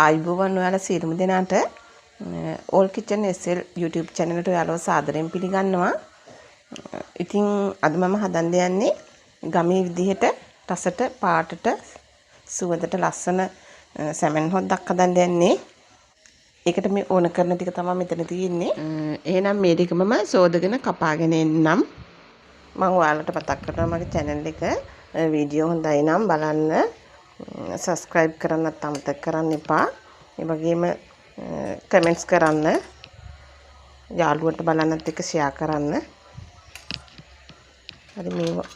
ආයුබෝවන් ඔයාලා සියලුම දෙනාට all kitchen SL YouTube channel එකට ඔයාලව සාදරයෙන් පිළිගන්නවා. ඉතින් අද මම හදන්න යන්නේ ගමේ විදිහට රසට පාටට සුවඳට ලස්සන සැමන් හොද්දක් හදන්න යන්නේ. ඒකට මේ ඕන කරන ටික තමයි මෙතන තියෙන්නේ. එහෙනම් මේ ටික මම සෝදගෙන කපාගෙන එන්නම්. මම ඔයාලට මතක් කරනවා මගේ channel එක වීඩියෝ හොඳයි නම් බලන්න. subscribe කරන්නත් අමතක කරන්න එපා. ඒ වගේම කමෙන්ට්ස් කරන්න. යාළුවන්ට බලන්නත් එක්ක ෂෙයා කරන්න. හරි මේවා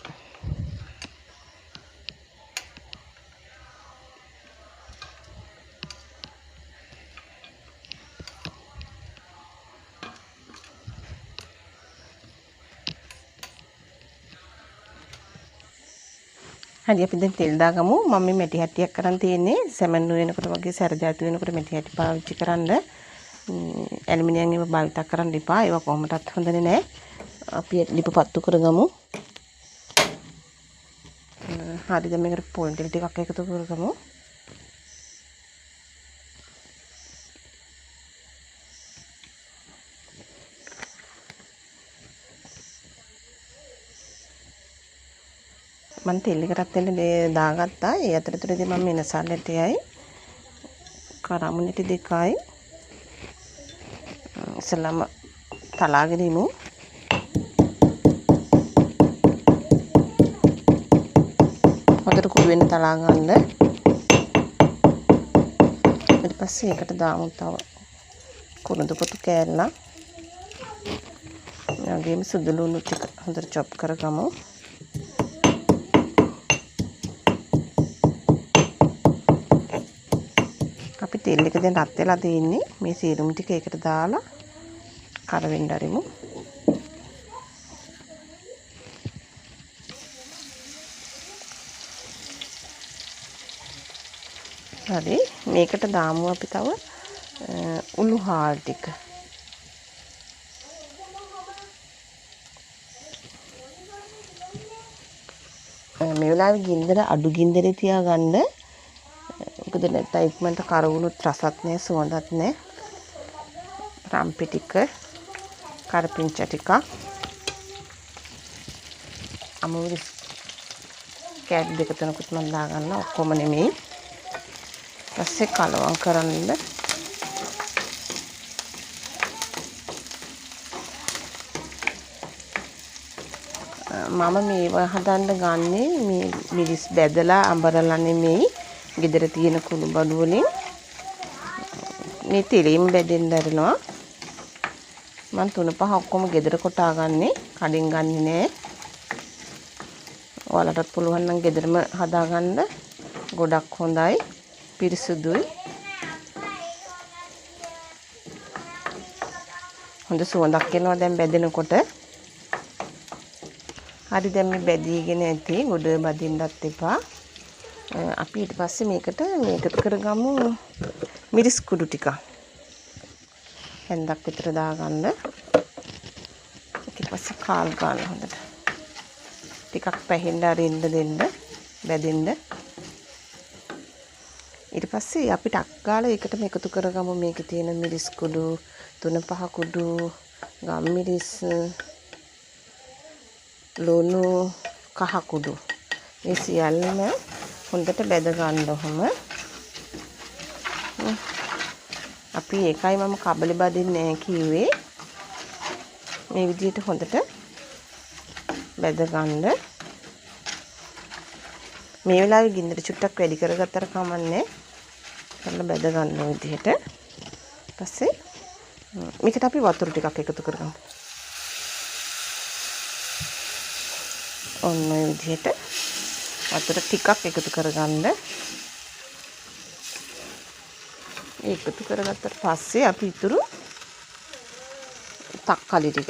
හරි අපි දැන් තෙල් දාගමු. මම මේ මැටි හැටියක් කරන් තියෙන්නේ සැමන් වෙනකොට වගේ සැරජාතු වෙනකොට මැටි හැටි පාවිච්චි කරන්න. ඇලුමිනියම් ඒවා භාවිත කරන්න එපා. ඒවා කොහොමදත් හොඳ නෑ. අපි ලිප පත්තු කරගමු. හරි දැන් මේකට පොල් තෙල් ටිකක් එකතු කරගමු. මම තෙල් එකටත් තෙල් දාගත්තා. ඒ අතරතුරදී මම වෙනසල් ඇටයයි කරමුණටි දෙකයි ඉස්සලම තලාගෙන ඉමු. හොඳට කුඩු වෙන තලා ගන්න. ඊට පස්සේ ඒකට දාමු තව කුරුඳු පොතු කෑල්ලක්. ඒ වගේම සුදු ලුණු ටික හොඳට චොප් කරගමු. අපි තෙල් එක දැන් රත් වෙලා තියෙන්නේ. මේ සීරුම් ටික ඒකට දාලා කරවෙන්න ආරිමු. හරි මේකට දාමු අපි තව උණු හාල් ටික. මේ වෙලාවේ ගින්දර අඩු ගින්දරේ තියාගන්න. මොකද නැත්නම් ඉක්මනට කරවුණොත් රසත් නැහැ සුවඳත් නැහැ. රම්පි ටික කරපිංච ටික අමුවිස් කෑලි දෙක තුනකුත් මම දාගන්න. ඔක්කොම නෙමෙයි. ඊපස්සේ කලවම් කරන්න. මම මේවා හදන්න ගන්නේ මේ මිරිස් බැදලා අඹරලා නෙමෙයි. ගෙදර තියෙන කුණු බඩු වලින් මේ තෙලෙම බැදෙන්න දරනවා. මම 3-5 ඔක්කොම ගෙදර කොටා ගන්නෙ. කඩෙන් ගන්නෙ නෑ. ඔයාලටත් පුළුවන් නම් ගෙදරම හදාගන්න. ගොඩක් හොඳයි. පිරිසුදුයි. හොඳ සුවඳක් එනවා දැන් බැදෙනකොට. හරි දැන් මේ බැදීගෙන ඇති. ගොඩ බදින්නත් එපා. අපි ඊට පස්සේ මේකට මේකතු කරගමු මිරිස් කුඩු ටික. හැන්දක් විතර දාගන්න. ඊට පස්සේ කාල් ගන්න හොඳට. ටිකක් පැහෙන්න අරින්න දෙන්න බැදෙන්න. ඊට පස්සේ අපි ටක් ගාලා ඒකටම එකතු කරගමු මේකේ තියෙන මිරිස් කුඩු 3-5 කුඩු ගම් මිරිස් ලුණු කහ කුඩු මේ සියල්ලම හොඳට බැද ගන්න ඔහම. අපි ඒකයි මම කබලි බදින්නේ නැහැ කිව්වේ. මේ විදිහට හොඳට බැද ගන්න. මේ වෙලාවේ ගින්නට චුට්ටක් වැඩි කරගත්තට කමන්නේ. කරලා බැද ගන්න ඔය විදිහට. ඊපස්සේ මේකට අපි වතුර ටිකක් එකතු කරගමු. ඔන්න ඔය විදිහට වතුර ටිකක් එකතු කරගන්න. එකතු කරගත්තට පස්සේ අපි ඉතුරු තක්කලි ටික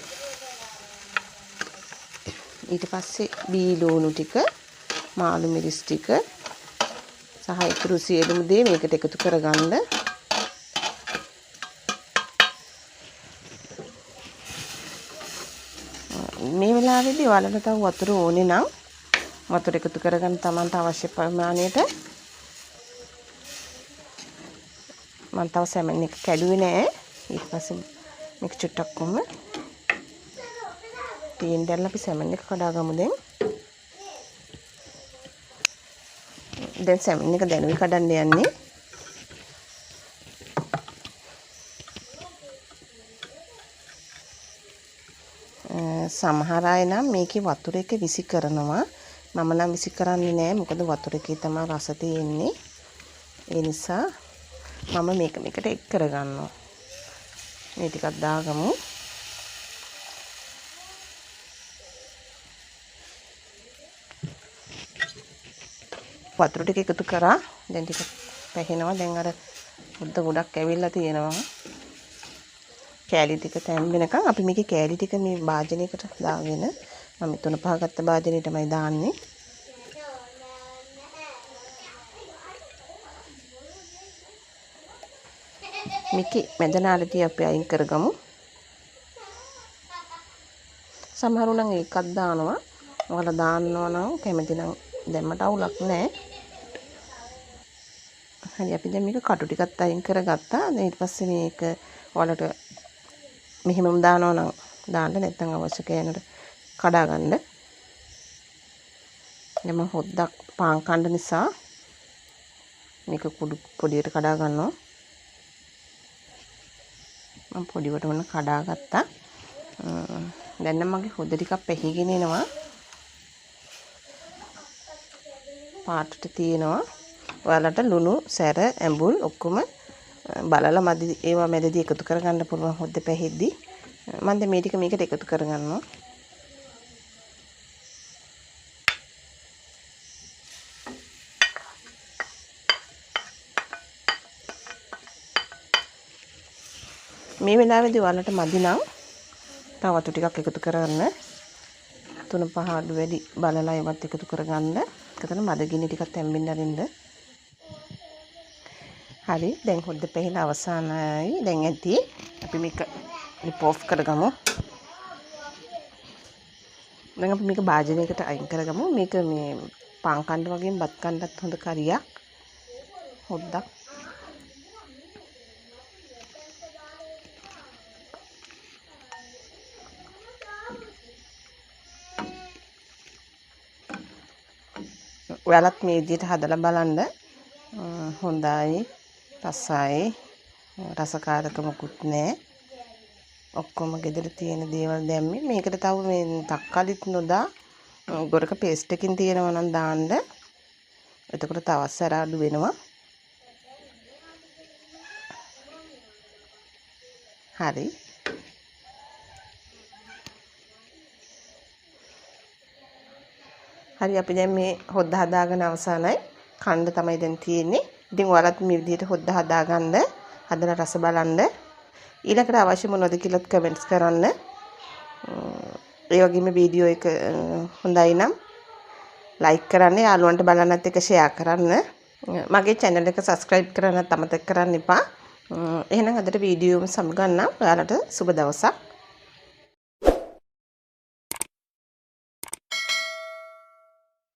ඊට පස්සේ බීලෝණු ටික මාළු මිරිස් ටික සහ ඉතුරු සියලුම දේ මේකට එකතු කරගන්න. මේ වෙලාවේදී ඔයාලට තව වතුර ඕනේ නම් වතුර එකතු කරගන්න තමන්ට අවශ්‍ය ප්‍රමාණයට මම තව සැමන් එක කැඩුවේ නෑ. ඊට පස්සේ මේක චුට්ටක් කොහොම තීන් දැල්ලා අපි සැමන් එක කඩාගමු දැන්. දැන් සැමන් එක දැනුයි කඩන්න යන්නේ. සමහර අය නම් මේකේ වතුර එක විසි කරනවා. මම නම් විසි කරන්නේ නෑ. මොකද වතුර එකේ තමයි රස තියෙන්නේ. ඒ නිසා මම මේකට එක් කරගන්නවා. මේ ටිකක් දාගමු. වතුර ටික එකතු කරා. දැන් ටික පැහෙනවා. දැන් අර උද්ද ගොඩක් ඇවිල්ලා තියෙනවා. කෑලි ටික තැම්බෙනකන් අපි මේකේ කෑලි ටික මේ භාජනයකට දාගෙන මම 3-5 ගත්ත භාජනයටමයි දාන්නේ. මේකේ මැද නාලටිය අපි අයින් කරගමු. සමහරු නම් එකක් දානවා. ඔයාලා දාන්නවා නම් කැමති නම් දැම්මට අවුලක් නැහැ. හරි අපි දැන් මේක කටු ටිකත් අයින් කරගත්තා. දැන් ඊට පස්සේ මේක ඔයාලට මෙහෙමම දානවා නම් දාන්න නැත්නම් අවශ්‍ය කෑනට කඩා ගන්න. දැන් මම හොද්දක් පාන් කන්න නිසා මේක පොඩියට කඩා ගන්නවා. මම පොඩිවට වුණ කඩා ගත්තා. දැන් නම් මගේ හොද්ද ටිකක් පැහිගෙන එනවා. පාටට තියෙනවා. ඔයාලට ලුණු, සැර, ඇඹුල් ඔක්කොම බලලා මදි ඒවා මැදදී එකතු කරගන්න පුළුවන් හොද්ද පැහෙද්දි. මම දැන් මේ ටික මේකට එකතු කරගන්නවා. මේ වෙලාවේදී ඔයාලට මදි නම් තව වතු ටිකක් එකතු කරගන්න. 3-5 අඩු වැඩි බලලා ඒවත් එකතු කරගන්න. ඒකතන මද ගිනි ටිකක් තැම්බෙන්න අරින්න. හරි දැන් හොද්ද පැහිලා අවසానයි. දැන් ඇති අපි මේක රිපෝෆ් කරගමු. දැන් අපි මේක භාජනයකට අයින් කරගමු. මේක මේ පාන් කන්න වගේම බත් කන්නත් හොඳ කරියක්. හොද්දක්. ඔයාලත් මේ විදිහට හදලා බලන්න. හොඳයි. රසයි. රසකාරක මොකුත් නැහැ. ඔක්කොම ගෙදර තියෙන දේවල් දැම්මේ. මේකට තව මේ තක්කාලිත් නොදා ගොරක පේස්ට් එකකින් තියෙනවා නම් දාන්න. එතකොට තවත් සැර අඩු වෙනවා. හරි. හරි අපි දැන් මේ හොද්ද හදාගෙන අවසానයි. කන්න තමයි දැන් තියෙන්නේ. ඉතින් ඔයාලත් මේ විදිහට හොද්ද හදාගන්න. හදලා රස බලන්න. ඊළඟට අවශ්‍ය මොනවද කියලාත් කමෙන්ට්ස් කරන්න. ඒ වගේම වීඩියෝ එක හොඳයි නම් ලයික් කරන්න, යාළුවන්ට බලන්නත් එක ෂෙයා කරන්න. මගේ channel එක subscribe කරන්නත් අමතක කරන්න එපා. එහෙනම් අදට වීඩියෝම සමගන්නම්. ඔයාලට සුබ දවසක්.